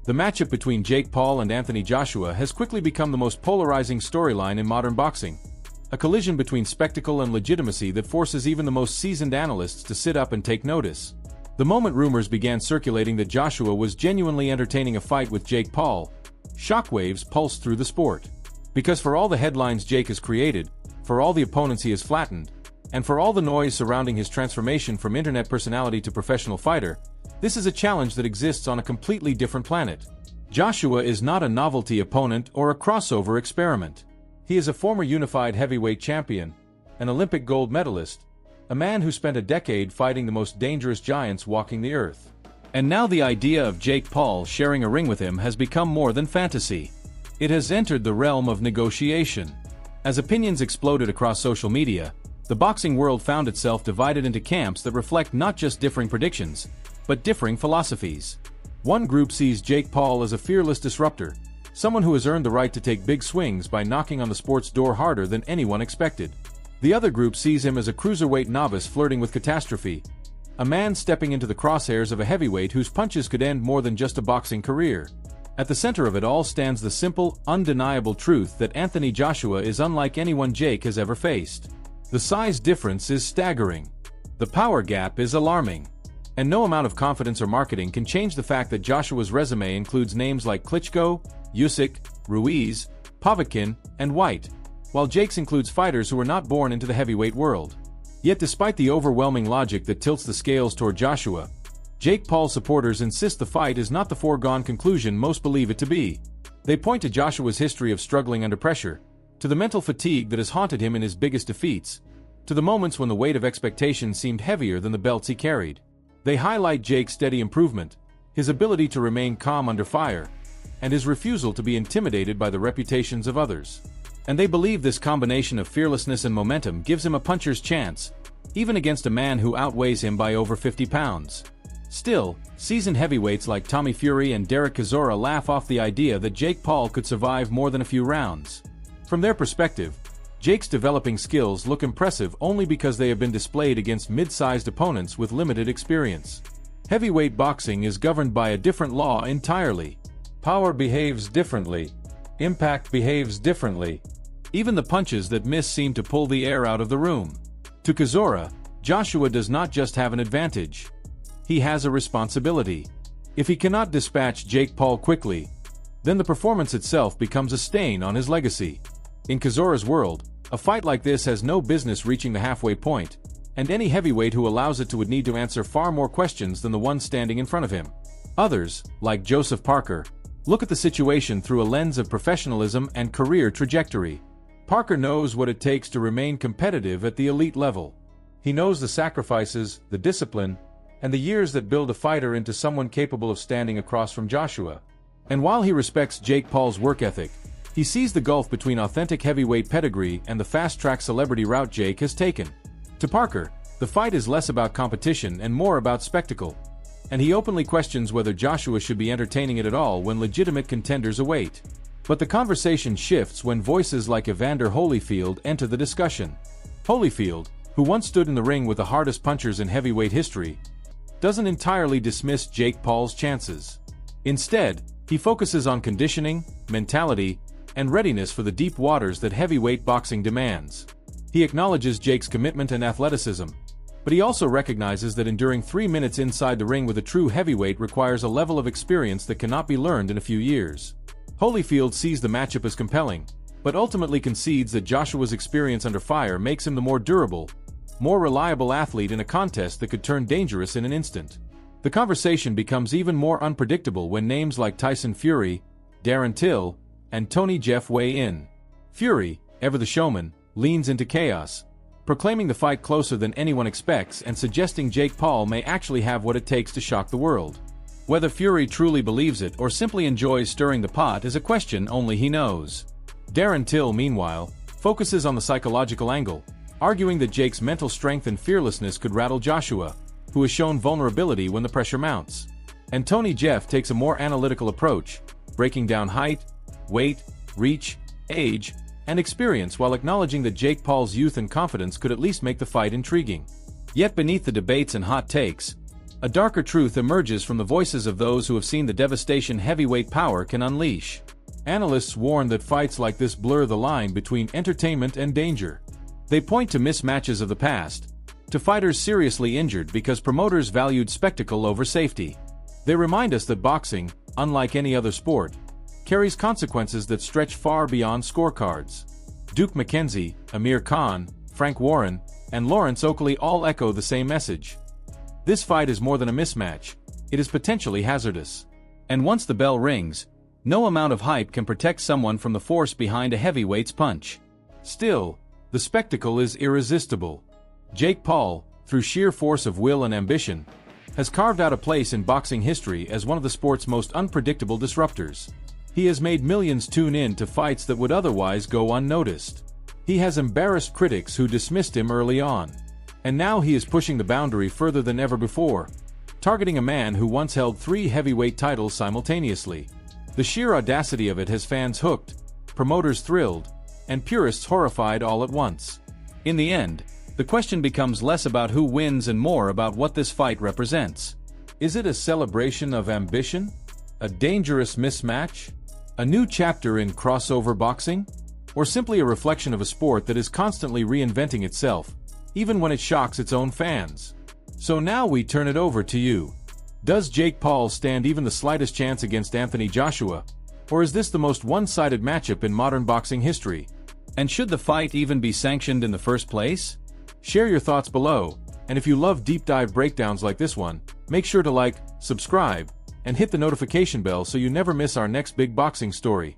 The matchup between Jake Paul and Anthony Joshua has quickly become the most polarizing storyline in modern boxing. A collision between spectacle and legitimacy that forces even the most seasoned analysts to sit up and take notice. The moment rumors began circulating that Joshua was genuinely entertaining a fight with Jake Paul, shockwaves pulsed through the sport. Because for all the headlines Jake has created, for all the opponents he has flattened, and for all the noise surrounding his transformation from internet personality to professional fighter, this is a challenge that exists on a completely different planet. Joshua is not a novelty opponent or a crossover experiment. He is a former unified heavyweight champion, an Olympic gold medalist, a man who spent a decade fighting the most dangerous giants walking the earth. And now the idea of Jake Paul sharing a ring with him has become more than fantasy. It has entered the realm of negotiation. As opinions exploded across social media, the boxing world found itself divided into camps that reflect not just differing predictions, but differing philosophies. One group sees Jake Paul as a fearless disruptor, someone who has earned the right to take big swings by knocking on the sport's door harder than anyone expected. The other group sees him as a cruiserweight novice flirting with catastrophe, a man stepping into the crosshairs of a heavyweight whose punches could end more than just a boxing career. At the center of it all stands the simple, undeniable truth that Anthony Joshua is unlike anyone Jake has ever faced. The size difference is staggering. The power gap is alarming. And no amount of confidence or marketing can change the fact that Joshua's resume includes names like Klitschko, Usyk, Ruiz, Povetkin, and White, while Jake's includes fighters who were not born into the heavyweight world. Yet despite the overwhelming logic that tilts the scales toward Joshua, Jake Paul supporters insist the fight is not the foregone conclusion most believe it to be. They point to Joshua's history of struggling under pressure, to the mental fatigue that has haunted him in his biggest defeats, to the moments when the weight of expectation seemed heavier than the belts he carried. They highlight Jake's steady improvement, his ability to remain calm under fire, and his refusal to be intimidated by the reputations of others. And they believe this combination of fearlessness and momentum gives him a puncher's chance, even against a man who outweighs him by over 50 pounds. Still, seasoned heavyweights like Tommy Fury and Derek Chisora laugh off the idea that Jake Paul could survive more than a few rounds. From their perspective, Jake's developing skills look impressive only because they have been displayed against mid-sized opponents with limited experience. Heavyweight boxing is governed by a different law entirely. Power behaves differently. Impact behaves differently. Even the punches that miss seem to pull the air out of the room. To Chisora, Joshua does not just have an advantage. He has a responsibility. If he cannot dispatch Jake Paul quickly, then the performance itself becomes a stain on his legacy. In Chisora's world, a fight like this has no business reaching the halfway point, and any heavyweight who allows it to would need to answer far more questions than the one standing in front of him. Others, like Joseph Parker, look at the situation through a lens of professionalism and career trajectory. Parker knows what it takes to remain competitive at the elite level. He knows the sacrifices, the discipline, and the years that build a fighter into someone capable of standing across from Joshua. And while he respects Jake Paul's work ethic, he sees the gulf between authentic heavyweight pedigree and the fast-track celebrity route Jake has taken. To Parker, the fight is less about competition and more about spectacle, and he openly questions whether Joshua should be entertaining it at all when legitimate contenders await. But the conversation shifts when voices like Evander Holyfield enter the discussion. Holyfield, who once stood in the ring with the hardest punchers in heavyweight history, doesn't entirely dismiss Jake Paul's chances. Instead, he focuses on conditioning, mentality, and readiness for the deep waters that heavyweight boxing demands. He acknowledges Jake's commitment and athleticism, but he also recognizes that enduring 3 minutes inside the ring with a true heavyweight requires a level of experience that cannot be learned in a few years. Holyfield sees the matchup as compelling, but ultimately concedes that Joshua's experience under fire makes him the more durable, more reliable athlete in a contest that could turn dangerous in an instant. The conversation becomes even more unpredictable when names like Tyson Fury, Darren Till, and Tony Jeff weigh in. Fury, ever the showman, leans into chaos, proclaiming the fight closer than anyone expects and suggesting Jake Paul may actually have what it takes to shock the world. Whether Fury truly believes it or simply enjoys stirring the pot is a question only he knows. Darren Till, meanwhile, focuses on the psychological angle, arguing that Jake's mental strength and fearlessness could rattle Joshua, who has shown vulnerability when the pressure mounts. And Tony Jeff takes a more analytical approach, breaking down height, weight, reach, age, and experience while acknowledging that Jake Paul's youth and confidence could at least make the fight intriguing. Yet beneath the debates and hot takes, A darker truth emerges from the voices of those who have seen the devastation heavyweight power can unleash. Analysts warn that fights like this blur the line between entertainment and danger. They point to mismatches of the past, to fighters seriously injured because promoters valued spectacle over safety. They remind us that boxing, unlike any other sport, carries consequences that stretch far beyond scorecards. Duke McKenzie, Amir Khan, Frank Warren, and Lawrence Oakley all echo the same message. This fight is more than a mismatch, it is potentially hazardous. And once the bell rings, no amount of hype can protect someone from the force behind a heavyweight's punch. Still, the spectacle is irresistible. Jake Paul, through sheer force of will and ambition, has carved out a place in boxing history as one of the sport's most unpredictable disruptors. He has made millions tune in to fights that would otherwise go unnoticed. He has embarrassed critics who dismissed him early on. And now he is pushing the boundary further than ever before, targeting a man who once held 3 heavyweight titles simultaneously. The sheer audacity of it has fans hooked, promoters thrilled, and purists horrified all at once. In the end, the question becomes less about who wins and more about what this fight represents. Is it a celebration of ambition? A dangerous mismatch? A new chapter in crossover boxing? Or simply a reflection of a sport that is constantly reinventing itself, even when it shocks its own fans? So now we turn it over to you. Does Jake Paul stand even the slightest chance against Anthony Joshua? Or is this the most one-sided matchup in modern boxing history? And should the fight even be sanctioned in the first place? Share your thoughts below, and if you love deep dive breakdowns like this one, make sure to like, subscribe, and hit the notification bell so you never miss our next big boxing story.